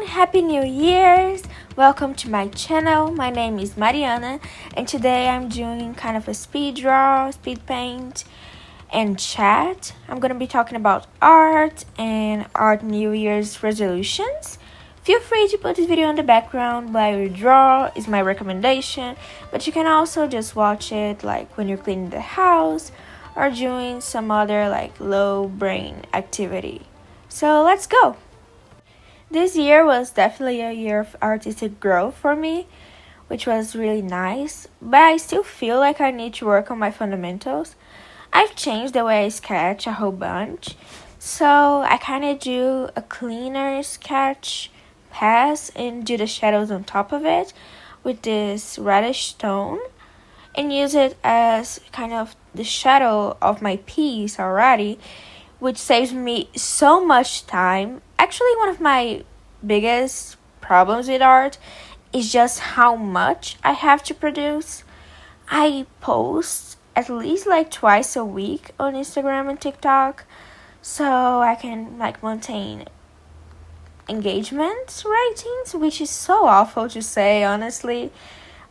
Happy New Year's! Welcome to my channel. My name is Mariana, and today I'm doing kind of a speed draw, speed paint, and chat. I'm gonna be talking about art and art New Year's resolutions. Feel free to put this video in the background while you draw, is my recommendation, but you can also just watch it like when you're cleaning the house or doing some other like low brain activity. So let's go! This year was definitely a year of artistic growth for me, which was really nice, but I still feel like I need to work on my fundamentals. I've changed the way I sketch a whole bunch, so I kind of do a cleaner sketch pass and do the shadows on top of it with this reddish tone and use it as kind of the shadow of my piece already, which saves me so much time. Actually, one of my biggest problems with art is just how much I have to produce. I post at least like twice a week on Instagram and TikTok, so I can like maintain engagement ratings, which is so awful to say, honestly.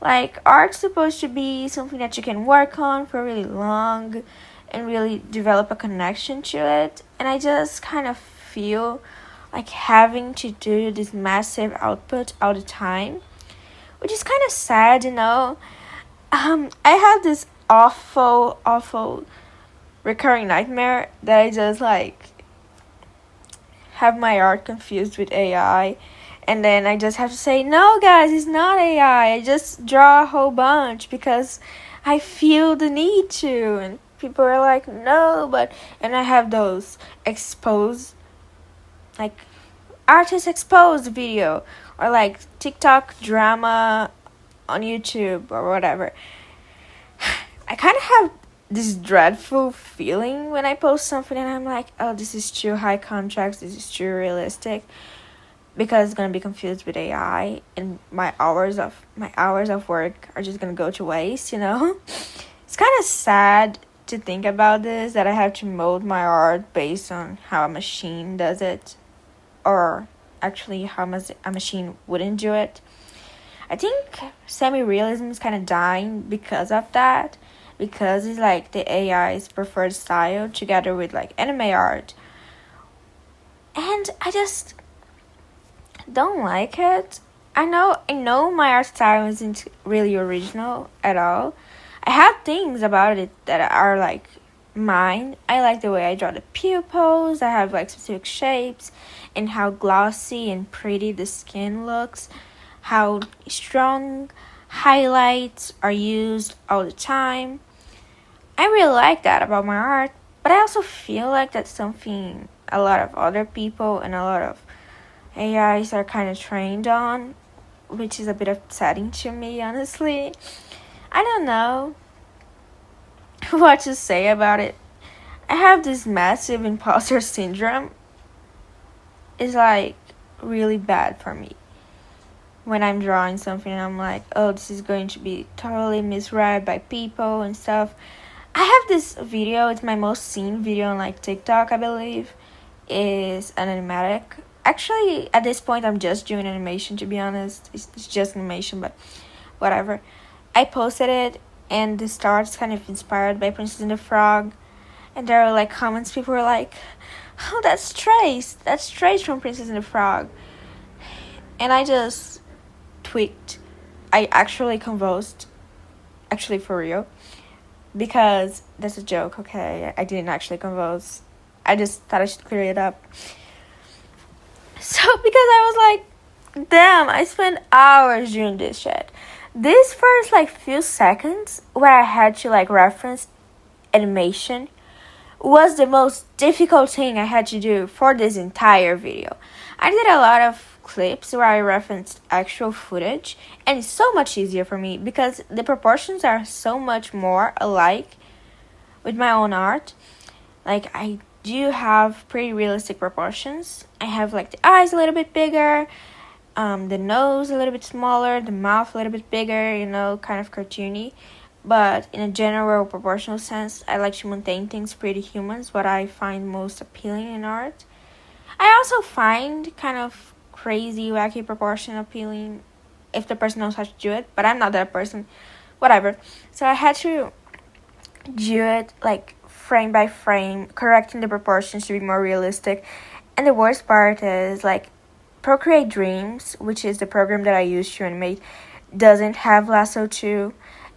Like, art's supposed to be something that you can work on for really long and really develop a connection to it, and I just kind of feel like having to do this massive output all the time, which is kind of sad, you know. I have this awful recurring nightmare that I just like have my art confused with AI, and then I just have to say, no guys, it's not AI, I just draw a whole bunch because I feel the need to, and people are like, no, but, and I have those exposed, like, artist exposed video, or like TikTok drama on YouTube or whatever. I kind of have this dreadful feeling when I post something and I'm like, oh, this is too high contrast, this is too realistic, because it's gonna be confused with AI, and my hours of work are just gonna go to waste, you know. It's kind of sad to think about this, that I have to mold my art based on how a machine does it, or actually how a machine wouldn't do it. I think semi-realism is kind of dying because of that, because it's like the AI's preferred style together with like anime art, and I just don't like it. I know my art style isn't really original at all. I have things about it that are like mine. I like the way I draw the pupils. I have like specific shapes and how glossy and pretty the skin looks, how strong highlights are used all the time. I really like that about my art, but I also feel like that's something a lot of other people and a lot of AIs are kind of trained on, which is a bit upsetting to me, honestly. I don't know what to say about it. I have this massive imposter syndrome. It's like really bad for me when I'm drawing something and I'm like, oh, this is going to be totally misread by people and stuff. I have this video, it's my most seen video on like TikTok, I believe, is an animatic. Actually, at this point I'm just doing animation, to be honest. It's just animation, but whatever. I posted it, and the star's kind of inspired by Princess and the Frog, and there are like comments, people were like, oh, that's Trace from Princess and the Frog, and I just tweaked. I actually convulsed, actually for real, because that's a joke, okay? I didn't actually convulse. I just thought I should clear it up. So, because I was like, damn, I spent hours doing this shit. This first like few seconds where I had to like reference animation was the most difficult thing I had to do for this entire video. I did a lot of clips where I referenced actual footage, and it's so much easier for me because the proportions are so much more alike with my own art. Like, I do have pretty realistic proportions. I have like the eyes a little bit bigger, the nose a little bit smaller, the mouth a little bit bigger, you know, kind of cartoony. But in a general proportional sense, I like to maintain things pretty human, what I find most appealing in art. I also find kind of crazy, wacky proportion appealing if the person knows how to do it, but I'm not that person. Whatever. So I had to do it like frame by frame, correcting the proportions to be more realistic. And the worst part is like Procreate Dreams, which is the program that I use to animate, doesn't have lasso 2,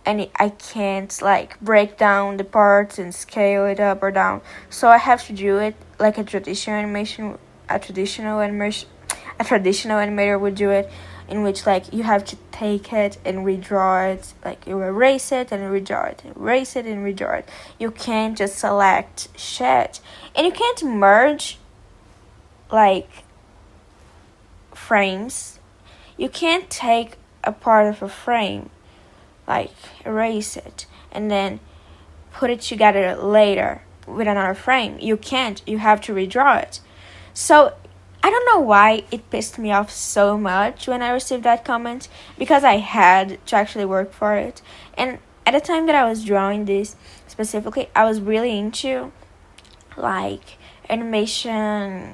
and I can't like break down the parts and scale it up or down. So I have to do it like a traditional animator would do it, in which like you have to take it and redraw it, like you erase it and redraw it, erase it and redraw it. You can't just select shit, and you can't merge like frames. You can't take a part of a frame, like erase it and then put it together later with another frame. You can't. You have to redraw it. So I don't know why it pissed me off so much when I received that comment, because I had to actually work for it. And at the time that I was drawing this specifically, I was really into like animation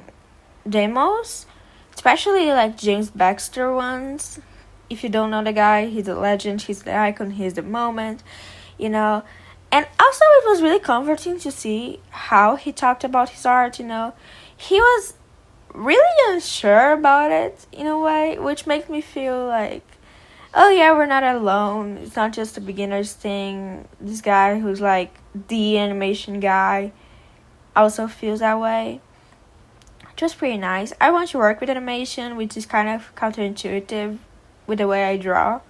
demos, especially like James Baxter ones. If you don't know the guy, he's a legend, he's the icon, he's the moment, you know. And also it was really comforting to see how he talked about his art, you know. He was really unsure about it in a way, which makes me feel like, oh yeah, we're not alone. It's not just a beginner's thing. This guy who's like the animation guy also feels that way. Just pretty nice. I want to work with animation, which is kind of counterintuitive with the way I draw,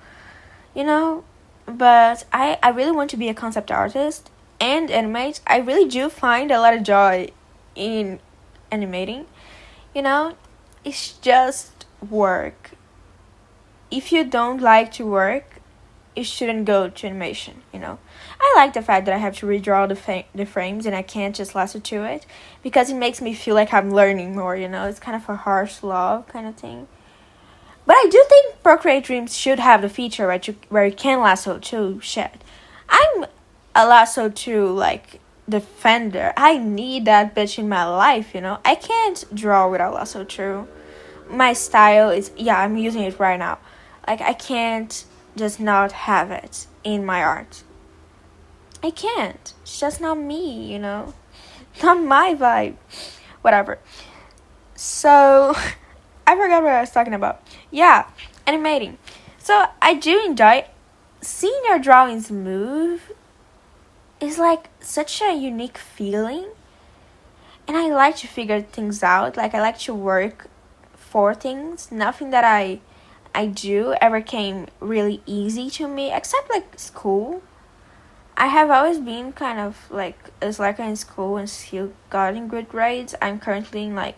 you know. But I really want to be a concept artist and animate. I really do find a lot of joy in animating, you know. It's just work. If you don't like to work, you shouldn't go to animation, you know. I like the fact that I have to redraw the frames and I can't just lasso to it, because it makes me feel like I'm learning more, you know. It's kind of a harsh law kind of thing. But I do think Procreate Dreams should have the feature where you can lasso to shit. I'm a lasso to like defender. I need that bitch in my life, you know. I can't draw without lasso 2. My style is, yeah, I'm using it right now. Like, I can't just not have it in my art. I can't. It's just not me, you know. Not my vibe. Whatever. So, I forgot what I was talking about. Yeah, animating. So, I do enjoy seeing your drawings move. Is like such a unique feeling. And I like to figure things out. Like, I like to work for things. Nothing that I do ever came really easy to me, except like school. I have always been kind of like a slacker in school and still gotten good grades. I'm currently in like,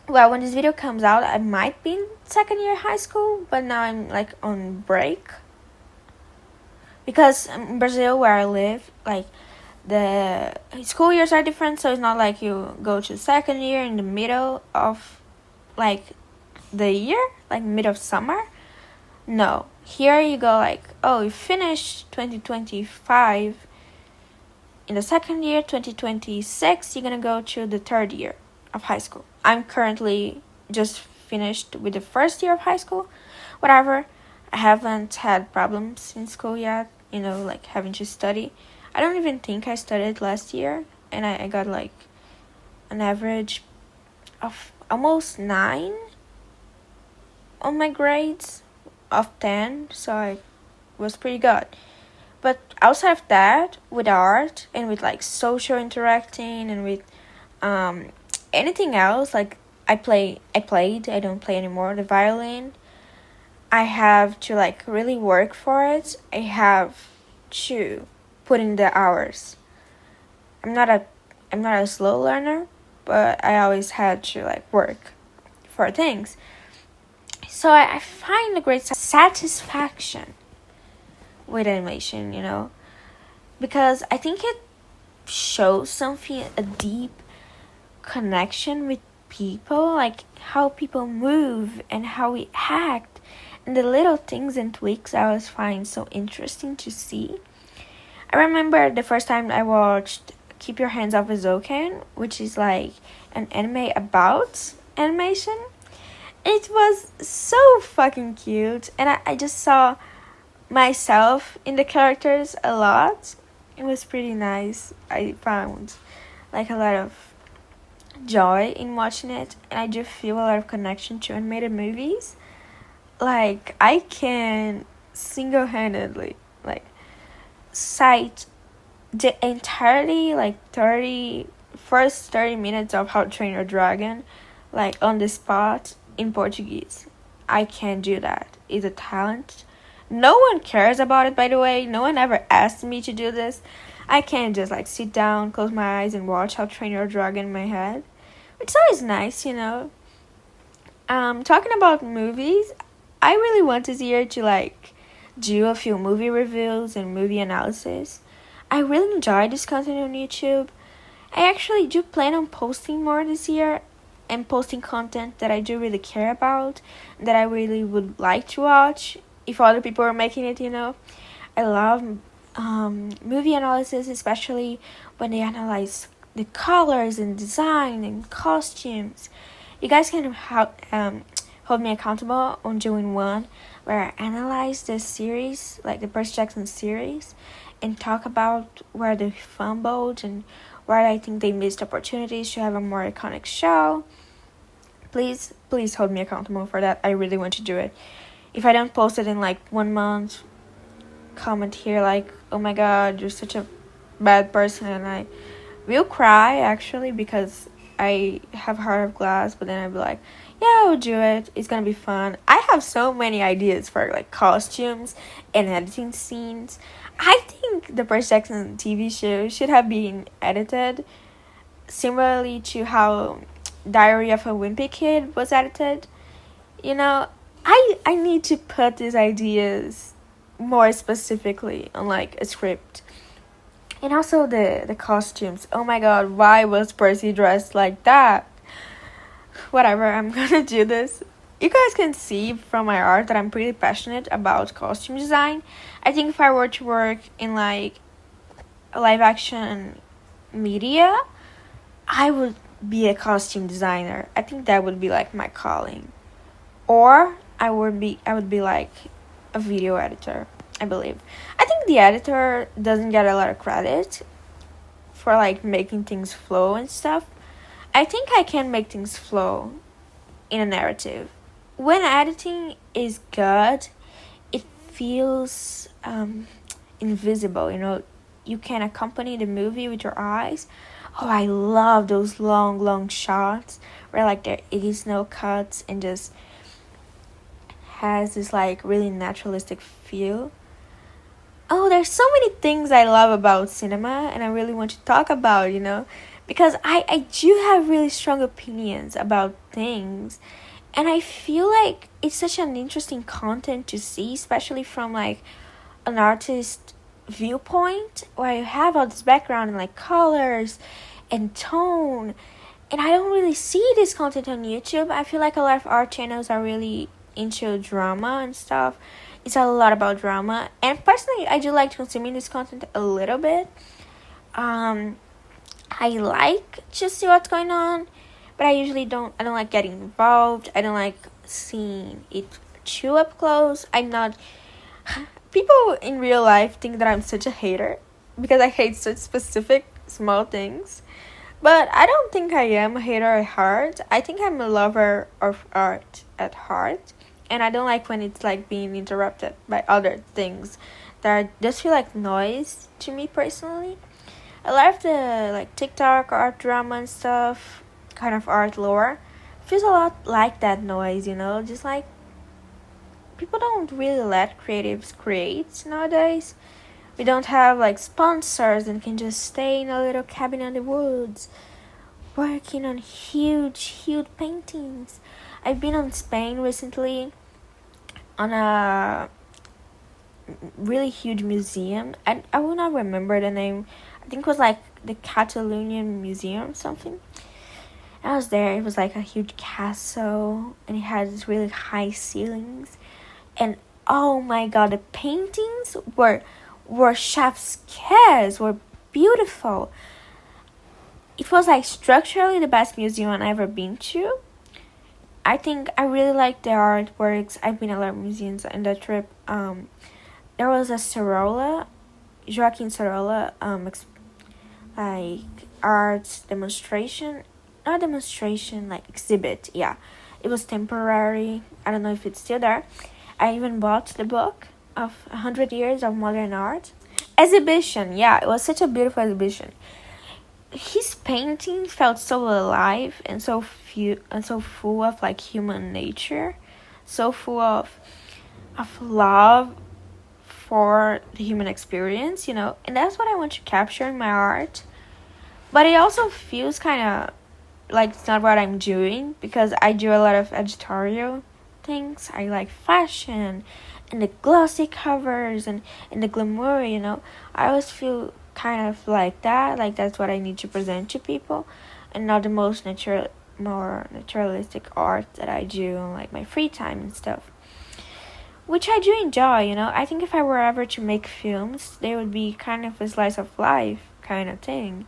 well, when this video comes out, I might be in second year high school, but now I'm like on break. Because in Brazil, where I live, like the school years are different, so it's not like you go to second year in the middle of like the year, like mid of summer. No, here you go like, oh, you finished 2025 in the second year, 2026 you're gonna go to the third year of high school. I'm currently just finished with the first year of high school. Whatever, I haven't had problems in school yet, you know, like having to study. I don't even think I studied last year, and I got like an average of almost 9 on my grades of 10, so I was pretty good. But outside of that, with art and with like social interacting and with anything else, like I played, I don't play anymore, the violin. I have to like really work for it. I have to put in the hours. I'm not a slow learner, but I always had to like work for things. So I find a great satisfaction with animation, you know, because I think it shows something, a deep connection with people, like how people move and how we act, and the little things and tweaks I always find so interesting to see. I remember the first time I watched Keep Your Hands Off a Zokan, which is like an anime about animation. It was so fucking cute, and I just saw myself in the characters a lot. It was pretty nice. I found like a lot of joy in watching it, and I do feel a lot of connection to animated movies. Like I can single-handedly like cite the entirely like 30 minutes of How to Train Your Dragon like on the spot in Portuguese. I can do that. It's a talent. No one cares about it, by the way. No one ever asked me to do this. I can just like sit down, close my eyes, and watch How to Train Your Dragon in my head. It's always nice, you know. Talking about movies, I really want this year to like do a few movie reviews and movie analysis. I really enjoy this content on YouTube. I actually do plan on posting more this year and posting content that I do really care about, that I really would like to watch if other people are making it, you know. I love movie analysis, especially when they analyze the colors and design and costumes. You guys can hold me accountable on doing one where I analyze the series, like the Percy Jackson series, and talk about where they fumbled and where I think they missed opportunities to have a more iconic show. Please hold me accountable for that. I really want to do it. If I don't post it in like 1 month, comment here like, oh my god, you're such a bad person, and I will cry actually because I have heart of glass, but then I'll be like, yeah, I'll do it. It's gonna be fun. I have so many ideas for like costumes and editing scenes. I think the Percy Jackson TV show should have been edited similarly to how Diary of a Wimpy Kid was edited. You know, I need to put these ideas more specifically on like a script. And also the costumes. Oh my god, why was Percy dressed like that? Whatever, I'm gonna do this. You guys can see from my art that I'm pretty passionate about costume design. I think if I were to work in like live action media, I would be a costume designer. I think that would be like my calling. Or I would be like a video editor, I believe. I think the editor doesn't get a lot of credit for like making things flow and stuff. I think I can make things flow in a narrative. When editing is good, it feels invisible, you know. You can accompany the movie with your eyes. Oh, I love those long shots where like there is no cuts and just has this like really naturalistic feel. Oh, there's so many things I love about cinema and I really want to talk about, you know, because I do have really strong opinions about things, and I feel like it's such an interesting content to see, especially from like an artist viewpoint where you have all this background and like colors and tone, and I don't really see this content on YouTube. I feel like a lot of art channels are really into drama and stuff. It's a lot about drama, and personally I do like consuming this content a little bit. I like to see what's going on, but I don't like getting involved. I don't like seeing it too up close. I'm not people in real life think that I'm such a hater because I hate such specific small things. But I don't think I am a hater at heart. I think I'm a lover of art at heart. And I don't like when it's like being interrupted by other things that just feel like noise to me personally. A lot of the like TikTok art drama and stuff, kind of art lore, feels a lot like that noise, you know? Just like people don't really let creatives create nowadays. We don't have like sponsors and can just stay in a little cabin in the woods working on huge paintings. I've been on Spain recently on a really huge museum. I will not remember the name. I think it was like the Catalonian Museum or something. I was there. It was like a huge castle and it had these really high ceilings. And oh my god, the paintings were chef's kiss, were beautiful. It was like structurally the best museum I've ever been to. I think I really like the artworks. I've been a lot of museums on that trip. There was a Sorolla, Joaquin Sorolla, like art demonstration, not demonstration, like exhibit. Yeah, it was temporary. I don't know if it's still there. I even bought the book of 100 Years of Modern Art. Exhibition, yeah, it was such a beautiful exhibition. His painting felt so alive and so few and so full of like human nature, so full of love for the human experience, and that's what I want to capture in my art. But it also feels kind of like it's not what I'm doing, because I do a lot of editorial things. I like fashion and the glossy covers and the glamour, I always feel kind of like that, like that's what I need to present to people, and not the more naturalistic art that I do on like my free time and stuff, which I do enjoy. I think if I were ever to make films, they would be kind of a slice of life kind of thing.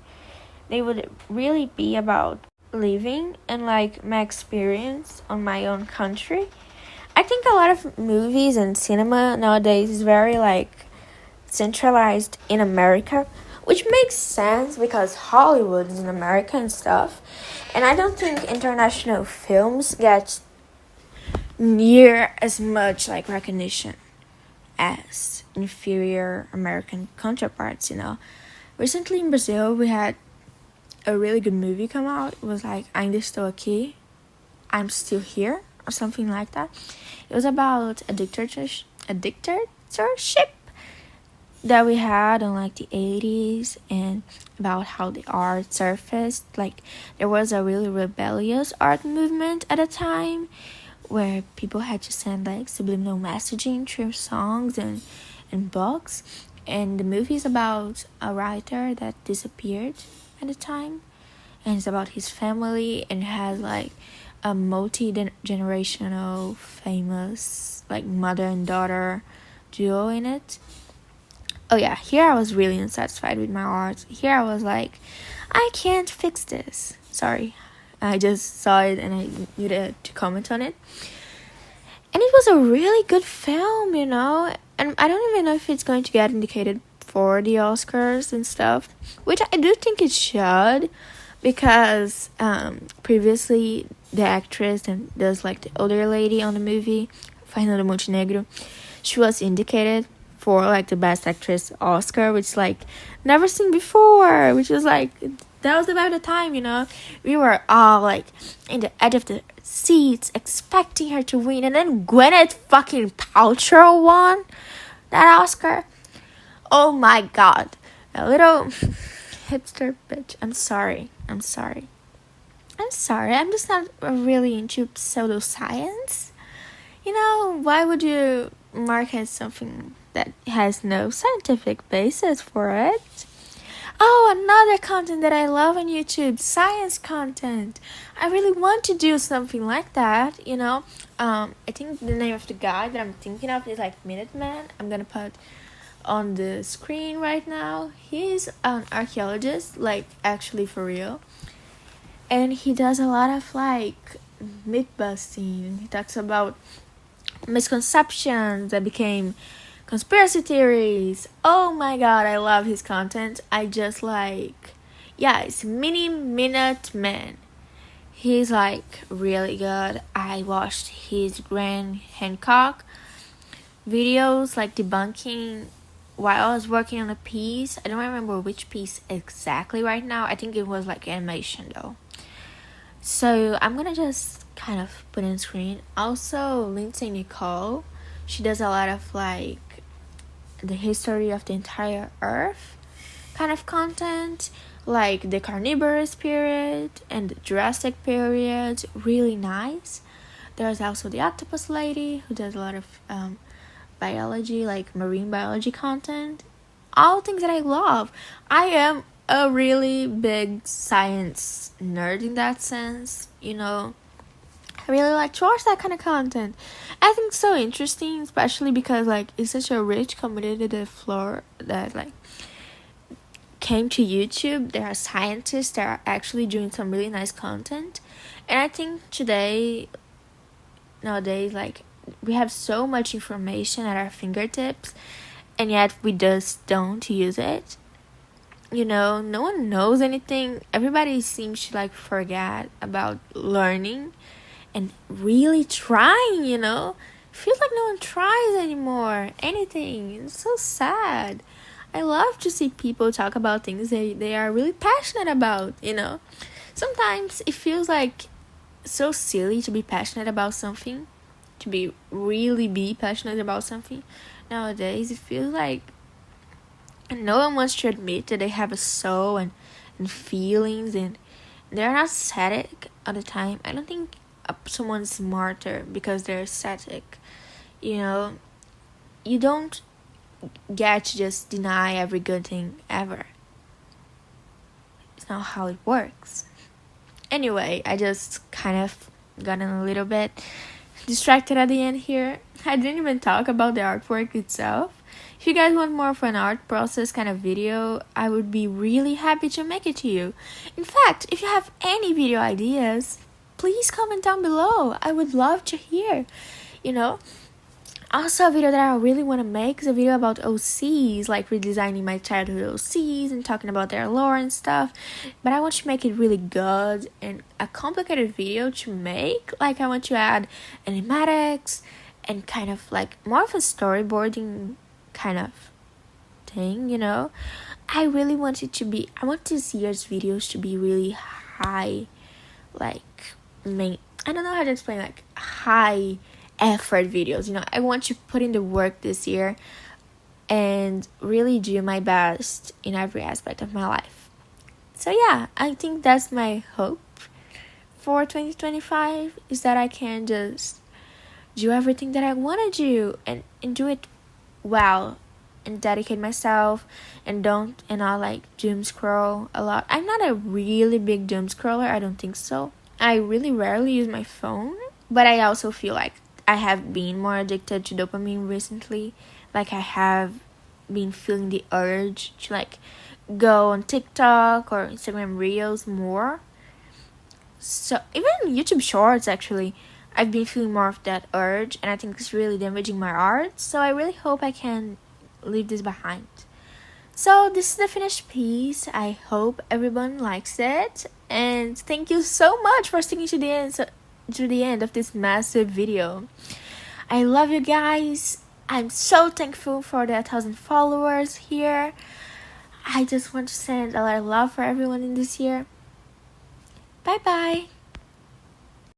They would really be about living and like my experience on my own country. I think a lot of movies and cinema nowadays is very like centralized in America, which makes sense because Hollywood is in America and stuff. And I don't think international films get near as much like recognition as inferior American counterparts. Recently in Brazil we had a really good movie come out. It was like Ainda Estou Aqui, I'm Still Here, or something like that. It was about a dictatorship that we had in like the 80s, and about how the art surfaced. Like there was a really rebellious art movement at a time where people had to send like subliminal messaging through songs and books. And the movie is about a writer that disappeared at the time, and it's about his family, and has like a multi-generational famous like mother and daughter duo in it. Oh yeah, here I was really unsatisfied with my art. Here I was like, I can't fix this. Sorry, I just saw it and I needed to comment on it. And it was a really good film, and I don't even know if it's going to get indicated for the Oscars and stuff, which I do think it should, because previously the actress and there's like the older lady on the movie, Fernanda Montenegro, she was indicated for like the best actress Oscar, which like never seen before, which was like, that was about the time, we were all like in the edge of the seats expecting her to win, and then Gwyneth fucking Paltrow won that Oscar. Oh my god, a little hipster bitch. I'm sorry. I'm just not really into pseudoscience. Why would you market something that has no scientific basis for it? Oh, another content that I love on YouTube, science content. I really want to do something like that, I think the name of the guy that I'm thinking of is like Minuteman. I'm gonna put on the screen right now. He's an archaeologist, like actually for real. And he does a lot of like myth busting. He talks about misconceptions that became conspiracy theories. Oh my god, I love his content. I just like, yeah, it's Minute Man. He's like really good. I watched his Graham Hancock videos, like debunking, while I was working on a piece. I don't remember which piece exactly right now. I think it was like animation though. So I'm gonna just kind of put in screen. Also, Lindsay Nicole, she does a lot of like the history of the entire earth kind of content, like the Carnivorous period and the Jurassic period. Really nice. There's also the Octopus Lady, who does a lot of biology, like marine biology content. All things that I love. I am a really big science nerd in that sense, I really like to watch that kind of content. I think it's so interesting, especially because like it's such a rich community that like came to YouTube. There are scientists that are actually doing some really nice content, and I think today nowadays. Like, we have so much information at our fingertips, and yet we just don't use it. You know, no one knows anything. Everybody seems to like forget about learning and really trying, you know. Feels like no one tries anymore. Anything. It's so sad. I love to see people talk about things they are really passionate about, you know. Sometimes it feels like so silly to be passionate about something, to be passionate about something. Nowadays, it feels like no one wants to admit that they have a soul and feelings, and they're not static all the time. I don't think someone's smarter because they're static. You know, you don't get to just deny every good thing ever. It's not how it works. Anyway, I just kind of got a little bit distracted at the end here. I didn't even talk about the artwork itself. If you guys want more of an art process kind of video, I would be really happy to make it to you. In fact, if you have any video ideas, please comment down below. I would love to hear, you know. Also, a video that I really want to make is a video about OCs, like redesigning my childhood OCs and talking about their lore and stuff. But I want to make it really good and a complicated video to make. Like, I want to add animatics and kind of like more of a storyboarding kind of thing, you know. I really want it to be, I want this year's videos to be really high, like, I don't know how to explain, like, high effort videos, you know. I want to put in the work this year and really do my best in every aspect of my life. So yeah, I think that's my hope for 2025, is that I can just do everything that I want to do and do it well and dedicate myself and not like doom scroll a lot. I'm not a really big doom scroller, I don't think so. I really rarely use my phone, but I also feel like I have been more addicted to dopamine recently. Like, I have been feeling the urge to like go on TikTok or Instagram Reels more. So even YouTube Shorts, actually, I've been feeling more of that urge, and I think it's really damaging my art. So I really hope I can leave this behind. So this is the finished piece. I hope everyone likes it, and thank you so much for sticking to the end of this massive video. I love you guys. I'm so thankful for the 1,000 followers here. I just want to send a lot of love for everyone in this year. Bye bye.